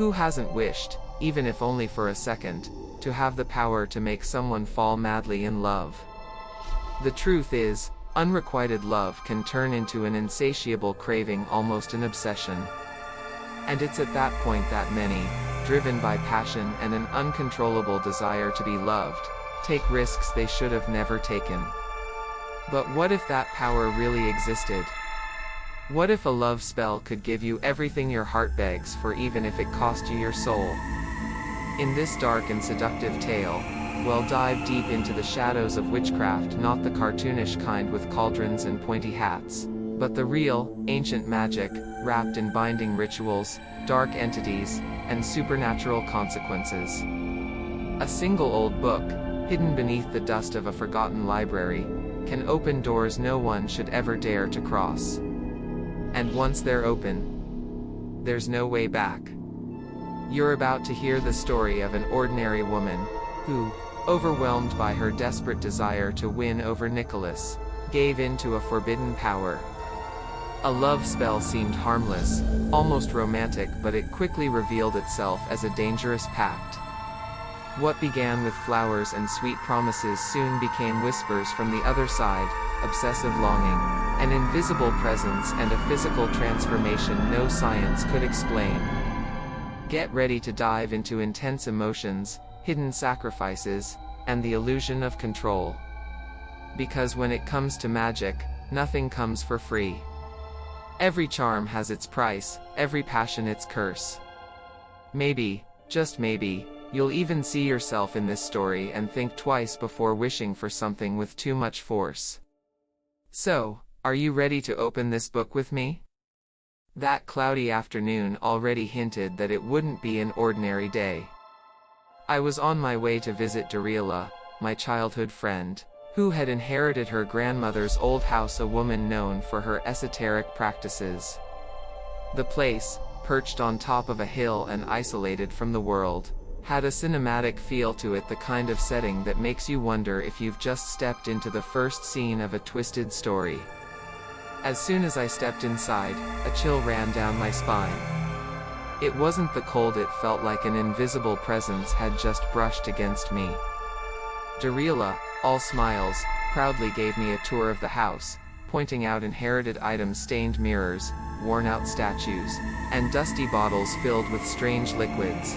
Who hasn't wished, even if only for a second, to have the power to make someone fall madly in love? The truth is, unrequited love can turn into an insatiable craving, almost an obsession. And it's at that point that many, driven by passion and an uncontrollable desire to be loved, take risks they should have never taken. But what if that power really existed? What if a love spell could give you everything your heart begs for, even if it cost you your soul? In this dark and seductive tale, we'll dive deep into the shadows of witchcraft, not the cartoonish kind with cauldrons and pointy hats, but the real, ancient magic, wrapped in binding rituals, dark entities, and supernatural consequences. A single old book, hidden beneath the dust of a forgotten library, can open doors no one should ever dare to cross. And once they're open, there's no way back. You're about to hear the story of an ordinary woman, who, overwhelmed by her desperate desire to win over Nicholas, gave in to a forbidden power. A love spell seemed harmless, almost romantic, but it quickly revealed itself as a dangerous pact. What began with flowers and sweet promises soon became whispers from the other side, obsessive longing, an invisible presence, and a physical transformation no science could explain. Get ready to dive into intense emotions, hidden sacrifices, and the illusion of control. Because when it comes to magic, nothing comes for free. Every charm has its price, every passion its curse. Maybe, just maybe, you'll even see yourself in this story and think twice before wishing for something with too much force. So, are you ready to open this book with me? That cloudy afternoon already hinted that it wouldn't be an ordinary day. I was on my way to visit Darila, my childhood friend, who had inherited her grandmother's old house, a woman known for her esoteric practices. The place, perched on top of a hill and isolated from the world, had a cinematic feel to it, the kind of setting that makes you wonder if you've just stepped into the first scene of a twisted story. As soon as I stepped inside, a chill ran down my spine. It wasn't the cold, it felt like an invisible presence had just brushed against me. Darila, all smiles, proudly gave me a tour of the house, pointing out inherited items, stained mirrors, worn-out statues, and dusty bottles filled with strange liquids.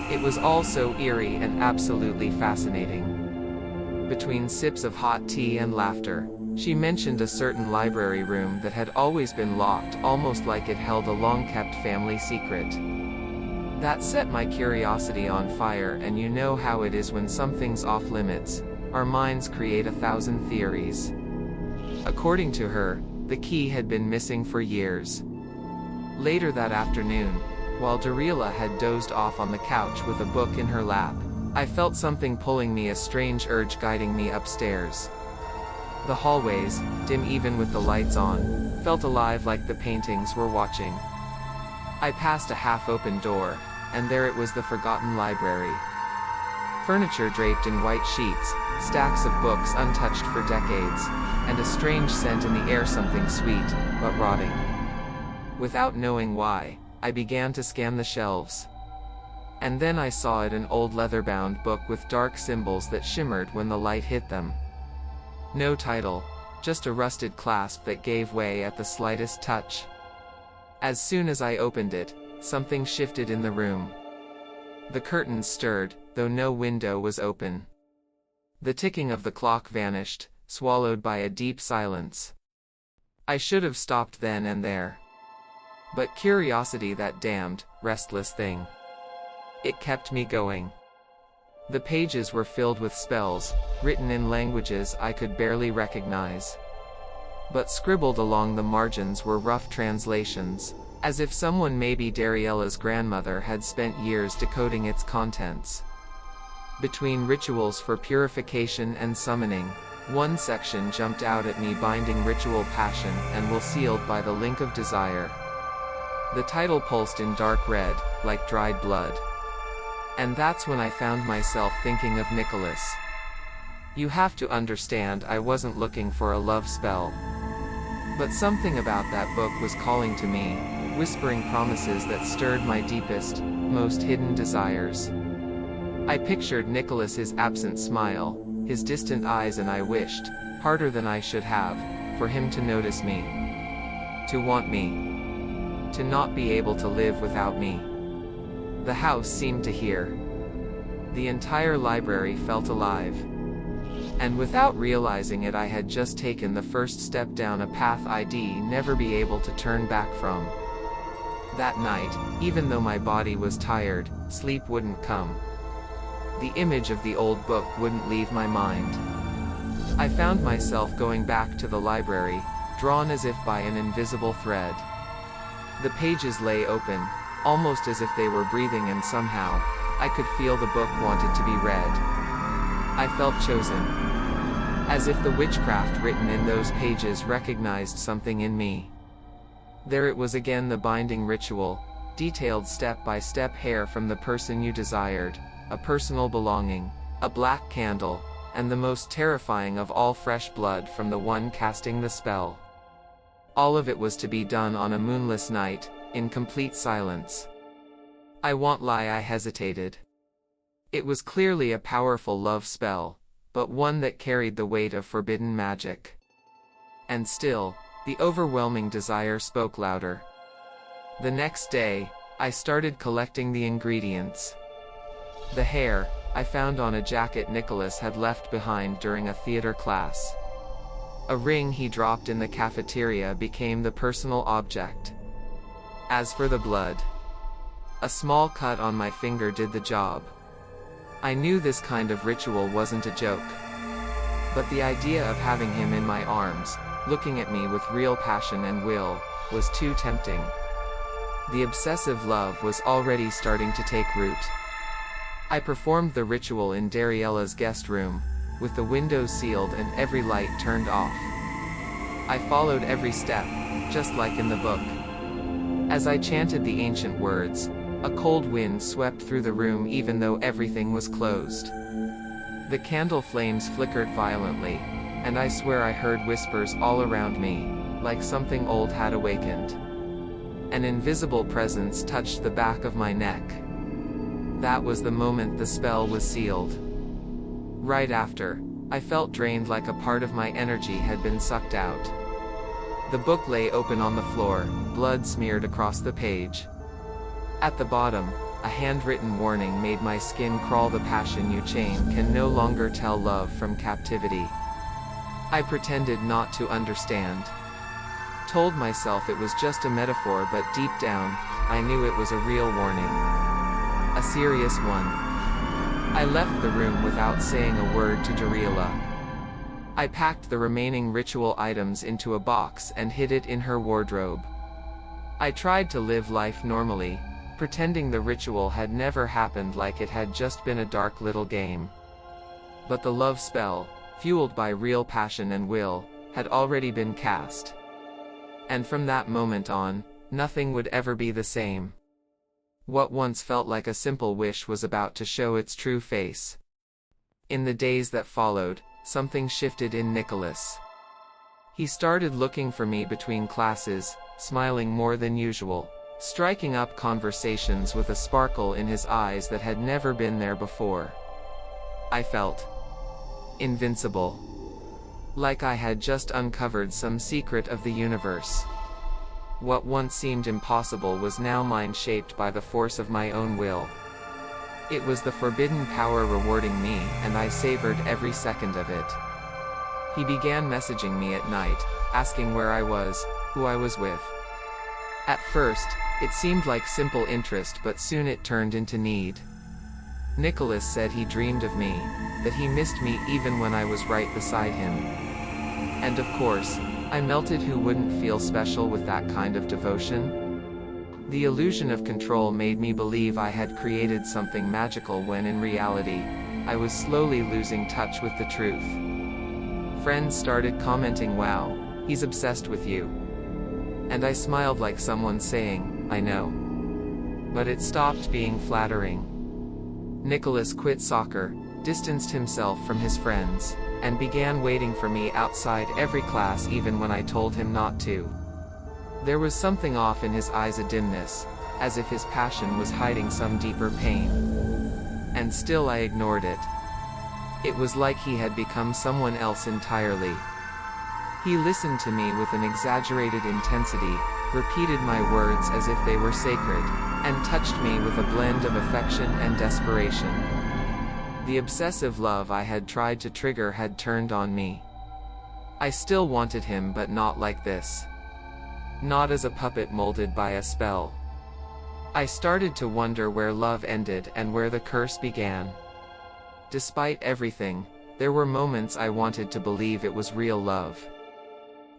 It was all so eerie and absolutely fascinating. Between sips of hot tea and laughter, she mentioned a certain library room that had always been locked, almost like it held a long-kept family secret. That set my curiosity on fire, and you know how it is when something's off limits, our minds create 1,000 theories. According to her, the key had been missing for years. Later that afternoon, while Darila had dozed off on the couch with a book in her lap, I felt something pulling me, a strange urge guiding me upstairs. The hallways, dim even with the lights on, felt alive like the paintings were watching. I passed a half-open door, and there it was, the forgotten library. Furniture draped in white sheets, stacks of books untouched for decades, and a strange scent in the air, something sweet, but rotting. Without knowing why, I began to scan the shelves. And then I saw it, an old leather-bound book with dark symbols that shimmered when the light hit them. No title, just a rusted clasp that gave way at the slightest touch. As soon as I opened it, something shifted in the room. The curtains stirred, though no window was open. The ticking of the clock vanished, swallowed by a deep silence. I should have stopped then and there. But curiosity, that damned, restless thing. It kept me going. The pages were filled with spells, written in languages I could barely recognize. But scribbled along the margins were rough translations, as if someone, maybe Dariela's grandmother, had spent years decoding its contents. Between rituals for purification and summoning, one section jumped out at me, binding ritual passion and will sealed by the link of desire. The title pulsed in dark red, like dried blood. And that's when I found myself thinking of Nicholas. You have to understand, I wasn't looking for a love spell. But something about that book was calling to me, whispering promises that stirred my deepest, most hidden desires. I pictured Nicholas's absent smile, his distant eyes, and I wished, harder than I should have, for him to notice me. To want me. To not be able to live without me. The house seemed to hear. The entire library felt alive. And without realizing it, I had just taken the first step down a path I'd never be able to turn back from. That night, even though my body was tired, sleep wouldn't come. The image of the old book wouldn't leave my mind. I found myself going back to the library, drawn as if by an invisible thread. The pages lay open, almost as if they were breathing, and somehow, I could feel the book wanted to be read. I felt chosen. As if the witchcraft written in those pages recognized something in me. There it was again, the binding ritual, detailed step by step, hair from the person you desired, a personal belonging, a black candle, and the most terrifying of all, fresh blood from the one casting the spell. All of it was to be done on a moonless night, in complete silence. I won't lie, I hesitated. It was clearly a powerful love spell, but one that carried the weight of forbidden magic. And still, the overwhelming desire spoke louder. The next day, I started collecting the ingredients. The hair, I found on a jacket Nicholas had left behind during a theater class. A ring he dropped in the cafeteria became the personal object. As for the blood, a small cut on my finger did the job. I knew this kind of ritual wasn't a joke. But the idea of having him in my arms, looking at me with real passion and will, was too tempting. The obsessive love was already starting to take root. I performed the ritual in Dariella's guest room, with the windows sealed and every light turned off. I followed every step, just like in the book. As I chanted the ancient words, a cold wind swept through the room even though everything was closed. The candle flames flickered violently, and I swear I heard whispers all around me, like something old had awakened. An invisible presence touched the back of my neck. That was the moment the spell was sealed. Right after, I felt drained, like a part of my energy had been sucked out. The book lay open on the floor, blood smeared across the page. At the bottom, a handwritten warning made my skin crawl: the passion you chain can no longer tell love from captivity. I pretended not to understand. Told myself it was just a metaphor, but deep down, I knew it was a real warning. A serious one. I left the room without saying a word to Dariella. I packed the remaining ritual items into a box and hid it in her wardrobe. I tried to live life normally, pretending the ritual had never happened, like it had just been a dark little game. But the love spell, fueled by real passion and will, had already been cast. And from that moment on, nothing would ever be the same. What once felt like a simple wish was about to show its true face. In the days that followed, something shifted in Nicholas. He started looking for me between classes, smiling more than usual, striking up conversations with a sparkle in his eyes that had never been there before. I felt invincible. Like I had just uncovered some secret of the universe. What once seemed impossible was now mine, shaped by the force of my own will. It was the forbidden power rewarding me, and I savored every second of it. He began messaging me at night, asking where I was, who I was with. At first, it seemed like simple interest, but soon it turned into need. Nicholas said he dreamed of me, that he missed me even when I was right beside him. And of course, I melted. Who wouldn't feel special with that kind of devotion? The illusion of control made me believe I had created something magical, when in reality, I was slowly losing touch with the truth. Friends started commenting, "Wow, he's obsessed with you." And I smiled, like someone saying, "I know." But it stopped being flattering. Nicholas quit soccer, distanced himself from his friends, and began waiting for me outside every class, even when I told him not to. There was something off in his eyes, a dimness, as if his passion was hiding some deeper pain. And still I ignored it. It was like he had become someone else entirely. He listened to me with an exaggerated intensity, repeated my words as if they were sacred, and touched me with a blend of affection and desperation. The obsessive love I had tried to trigger had turned on me. I still wanted him, but not like this. Not as a puppet molded by a spell. I started to wonder where love ended and where the curse began. Despite everything, there were moments I wanted to believe it was real love.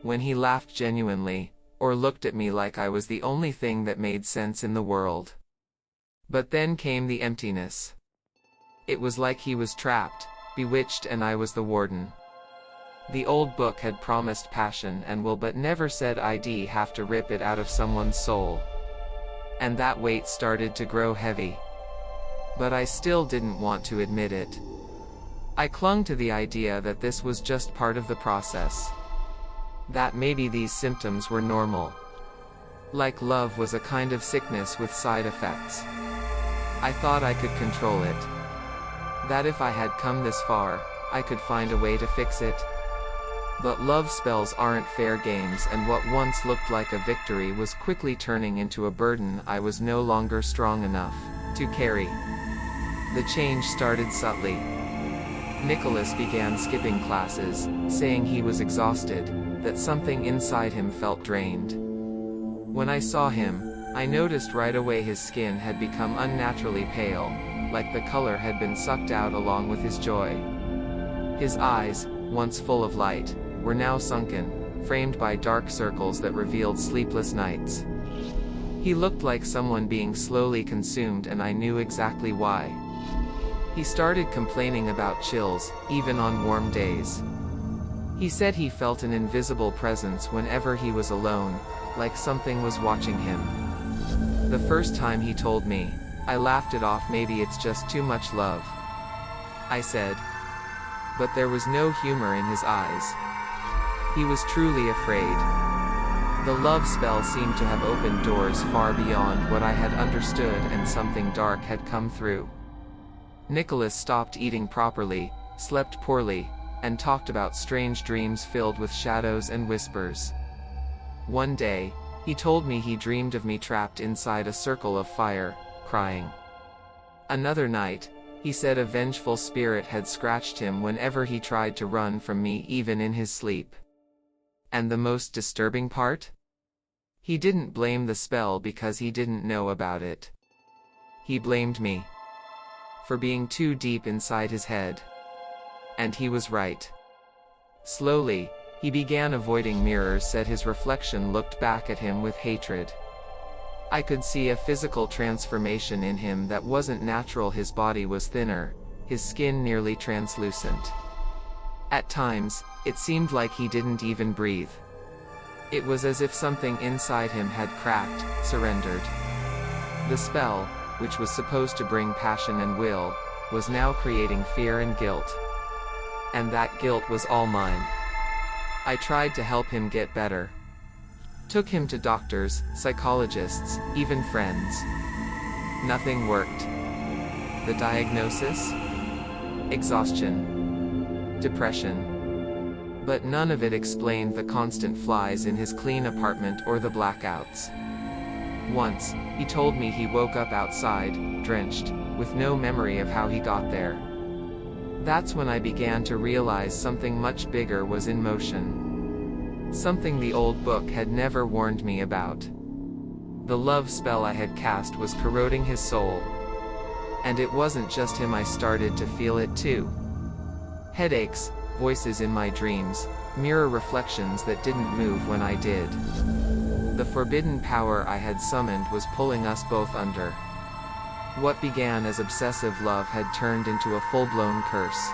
When he laughed genuinely, or looked at me like I was the only thing that made sense in the world. But then came the emptiness. It was like he was trapped, bewitched, and I was the warden. The old book had promised passion and will, but never said I'd have to rip it out of someone's soul. And that weight started to grow heavy. But I still didn't want to admit it. I clung to the idea that this was just part of the process. That maybe these symptoms were normal. Like love was a kind of sickness with side effects. I thought I could control it. That if I had come this far, I could find a way to fix it. But love spells aren't fair games, and what once looked like a victory was quickly turning into a burden I was no longer strong enough to carry. The change started subtly. Nicholas began skipping classes, saying he was exhausted, that something inside him felt drained. When I saw him, I noticed right away his skin had become unnaturally pale, like the color had been sucked out along with his joy. His eyes, once full of light, were now sunken, framed by dark circles that revealed sleepless nights. He looked like someone being slowly consumed, and I knew exactly why. He started complaining about chills, even on warm days. He said he felt an invisible presence whenever he was alone, like something was watching him. The first time he told me, I laughed it off. Maybe it's just too much love, I said. But there was no humor in his eyes. He was truly afraid. The love spell seemed to have opened doors far beyond what I had understood, and something dark had come through. Nicholas stopped eating properly, slept poorly, and talked about strange dreams filled with shadows and whispers. One day, he told me he dreamed of me trapped inside a circle of fire, crying. Another night, he said a vengeful spirit had scratched him whenever he tried to run from me, even in his sleep. And the most disturbing part? He didn't blame the spell because he didn't know about it. He blamed me for being too deep inside his head. And he was right. Slowly, he began avoiding mirrors, said his reflection looked back at him with hatred. I could see a physical transformation in him that wasn't natural. His body was thinner, his skin nearly translucent. At times, it seemed like he didn't even breathe. It was as if something inside him had cracked, surrendered. The spell, which was supposed to bring passion and will, was now creating fear and guilt. And that guilt was all mine. I tried to help him get better. Took him to doctors, psychologists, even friends. Nothing worked. The diagnosis? Exhaustion. Depression. But none of it explained the constant flies in his clean apartment or the blackouts. Once, he told me he woke up outside, drenched, with no memory of how he got there. That's when I began to realize something much bigger was in motion. Something the old book had never warned me about. The love spell I had cast was corroding his soul. And it wasn't just him, I started to feel it too. Headaches, voices in my dreams, mirror reflections that didn't move when I did. The forbidden power I had summoned was pulling us both under. What began as obsessive love had turned into a full-blown curse.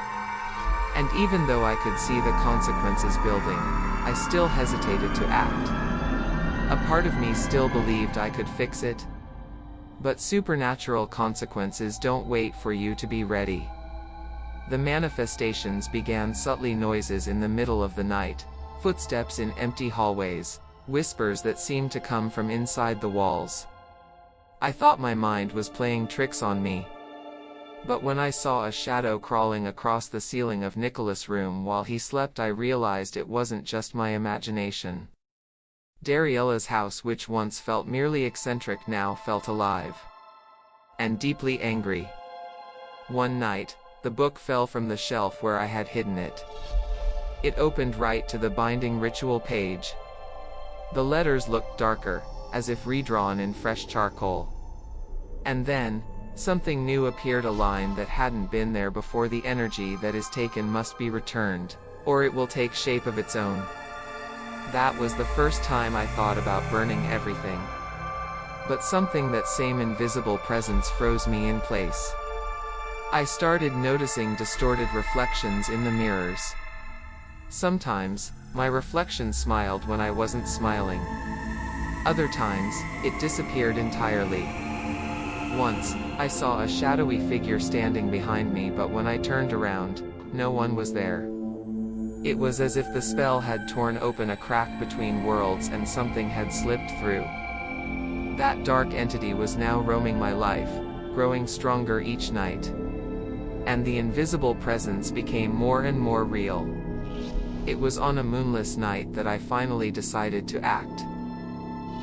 And even though I could see the consequences building, I still hesitated to act. A part of me still believed I could fix it. But supernatural consequences don't wait for you to be ready. The manifestations began subtly: noises in the middle of the night, footsteps in empty hallways, whispers that seemed to come from inside the walls. I thought my mind was playing tricks on me. But when I saw a shadow crawling across the ceiling of Nicholas' room while he slept, I realized it wasn't just my imagination. Dariella's house, which once felt merely eccentric, now felt alive. And deeply angry. One night, the book fell from the shelf where I had hidden it. It opened right to the binding ritual page. The letters looked darker, as if redrawn in fresh charcoal. And then, something new appeared, a line that hadn't been there before: the energy that is taken must be returned, or it will take shape of its own. That was the first time I thought about burning everything. But something, that same invisible presence, froze me in place. I started noticing distorted reflections in the mirrors. Sometimes, my reflection smiled when I wasn't smiling. Other times, it disappeared entirely. Once, I saw a shadowy figure standing behind me, but when I turned around, no one was there. It was as if the spell had torn open a crack between worlds and something had slipped through. That dark entity was now roaming my life, growing stronger each night. And the invisible presence became more and more real. It was on a moonless night that I finally decided to act.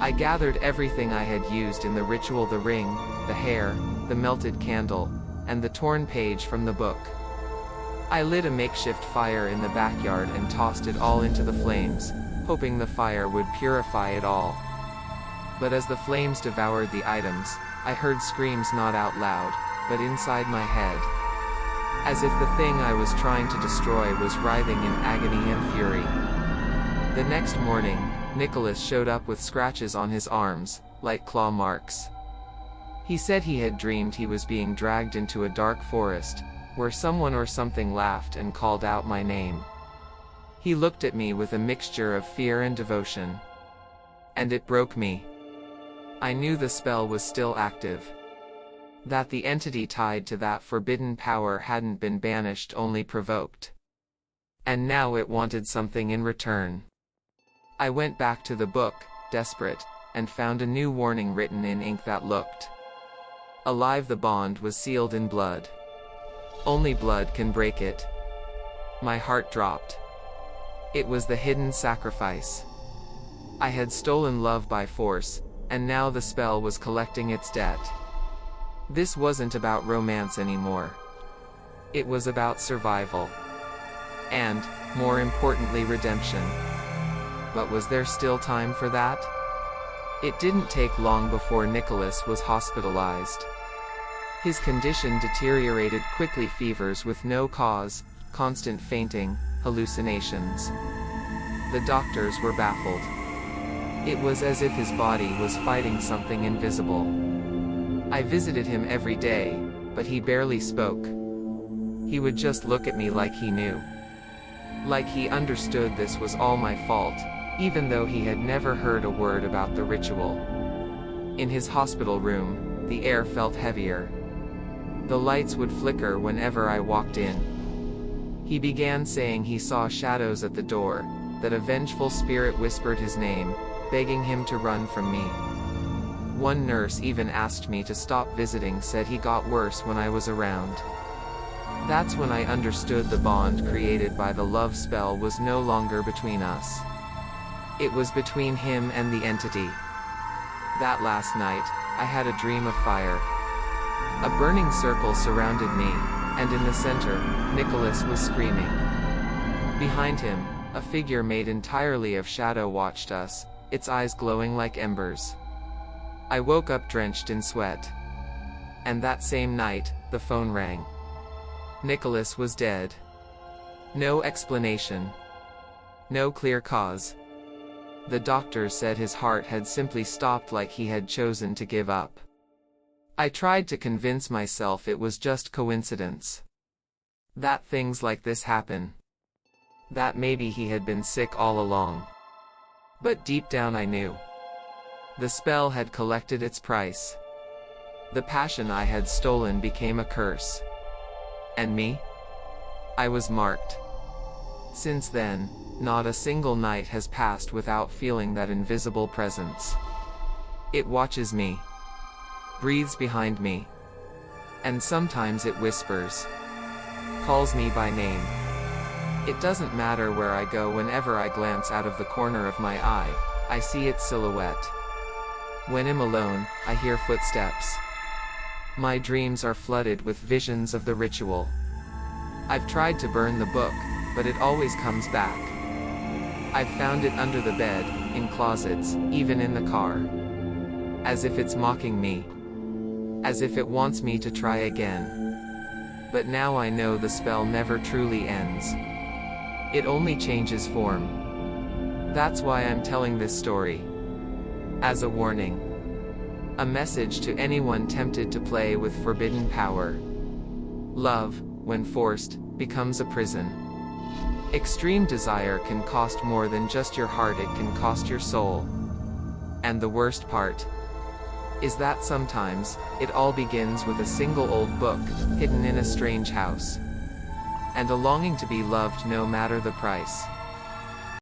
I gathered everything I had used in the ritual: the ring, the hair, the melted candle, and the torn page from the book. I lit a makeshift fire in the backyard and tossed it all into the flames, hoping the fire would purify it all. But as the flames devoured the items, I heard screams, not out loud, but inside my head. As if the thing I was trying to destroy was writhing in agony and fury. The next morning, Nicholas showed up with scratches on his arms, like claw marks. He said he had dreamed he was being dragged into a dark forest, where someone or something laughed and called out my name. He looked at me with a mixture of fear and devotion. And it broke me. I knew the spell was still active. That the entity tied to that forbidden power hadn't been banished, only provoked. And now it wanted something in return. I went back to the book, desperate, and found a new warning written in ink that looked alive. The bond was sealed in blood. Only blood can break it. My heart dropped. It was the hidden sacrifice. I had stolen love by force, and now the spell was collecting its debt. This wasn't about romance anymore. It was about survival. And, more importantly, redemption. But was there still time for that? It didn't take long before Nicholas was hospitalized. His condition deteriorated quickly: fevers with no cause, constant fainting, hallucinations. The doctors were baffled. It was as if his body was fighting something invisible. I visited him every day, but he barely spoke. He would just look at me like he knew. Like he understood this was all my fault, even though he had never heard a word about the ritual. In his hospital room, the air felt heavier. The lights would flicker whenever I walked in. He began saying he saw shadows at the door, that a vengeful spirit whispered his name, begging him to run from me. One nurse even asked me to stop visiting, said he got worse when I was around. That's when I understood the bond created by the love spell was no longer between us. It was between him and the entity. That last night, I had a dream of fire. A burning circle surrounded me, and in the center, Nicholas was screaming. Behind him, a figure made entirely of shadow watched us, its eyes glowing like embers. I woke up drenched in sweat. And that same night, the phone rang. Nicholas was dead. No explanation. No clear cause. The doctors said his heart had simply stopped, like he had chosen to give up. I tried to convince myself it was just coincidence. That things like this happen. That maybe he had been sick all along. But deep down I knew. The spell had collected its price. The passion I had stolen became a curse. And me? I was marked. Since then, Not a single night has passed without feeling that invisible presence. It watches me, breathes behind me, and sometimes it whispers, calls me by name. It doesn't matter where I go. Whenever I glance out of the corner of my eye, I see its silhouette. When I'm alone, I hear footsteps. My dreams are flooded with visions of the ritual. I've tried to burn the book, but it always comes back. I've found it under the bed, in closets, even in the car. As if it's mocking me. As if it wants me to try again. But now I know the spell never truly ends. It only changes form. That's why I'm telling this story. As a warning. A message to anyone tempted to play with forbidden power. Love, when forced, becomes a prison. Extreme desire can cost more than just your heart, it can cost your soul. And the worst part is that sometimes, it all begins with a single old book, hidden in a strange house. And a longing to be loved no matter the price.